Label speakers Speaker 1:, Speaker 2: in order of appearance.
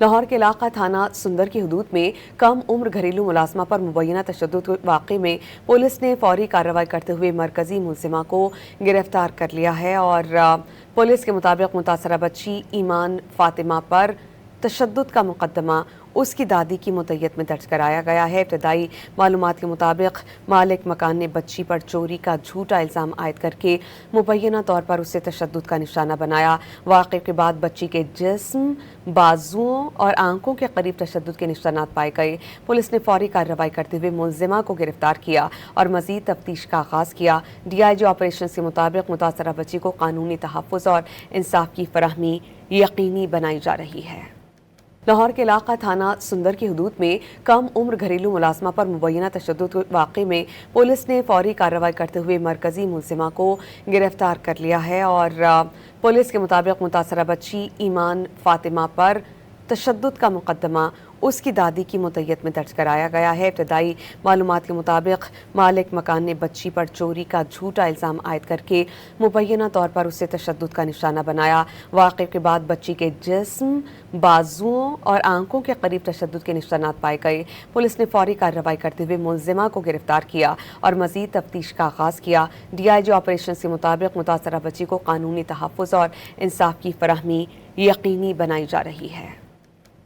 Speaker 1: لاہور کے علاقہ تھانہ سندر کی حدود میں کم عمر گھریلو ملازمہ پر مبینہ تشدد واقعے میں پولیس نے فوری کارروائی کرتے ہوئے مرکزی ملزمہ کو گرفتار کر لیا ہے اور پولیس کے مطابق متاثرہ بچی ایمان فاطمہ پر تشدد کا مقدمہ اس کی دادی کی متعیت میں درج کرایا گیا ہے۔ ابتدائی معلومات کے مطابق مالک مکان نے بچی پر چوری کا جھوٹا الزام عائد کر کے مبینہ طور پر اسے تشدد کا نشانہ بنایا۔ واقعے کے بعد بچی کے جسم، بازوؤں اور آنکھوں کے قریب تشدد کے نشانات پائے گئے۔ پولیس نے فوری کارروائی کرتے ہوئے ملزمہ کو گرفتار کیا اور مزید تفتیش کا آغاز کیا۔ ڈی آئی جی آپریشنز کے مطابق متاثرہ بچی کو قانونی تحفظ اور انصاف کی فراہمی یقینی بنائی جا رہی ہے۔ لاہور کے علاقہ تھانہ سندر کی حدود میں کم عمر گھریلو ملازمہ پر مبینہ تشدد واقعے میں پولیس نے فوری کارروائی کرتے ہوئے مرکزی ملزمہ کو گرفتار کر لیا ہے اور پولیس کے مطابق متاثرہ بچی ایمان فاطمہ پر تشدد کا مقدمہ اس کی دادی کی متعیت میں درج کرایا گیا ہے۔ ابتدائی معلومات کے مطابق مالک مکان نے بچی پر چوری کا جھوٹا الزام عائد کر کے مبینہ طور پر اسے تشدد کا نشانہ بنایا۔ واقعے کے بعد بچی کے جسم، بازوؤں اور آنکھوں کے قریب تشدد کے نشانات پائے گئے۔ پولیس نے فوری کارروائی کرتے ہوئے ملزمہ کو گرفتار کیا اور مزید تفتیش کا آغاز کیا۔ ڈی آئی جی آپریشنز کے مطابق متاثرہ بچی کو قانونی تحفظ اور انصاف کی فراہمی یقینی بنائی جا رہی ہے۔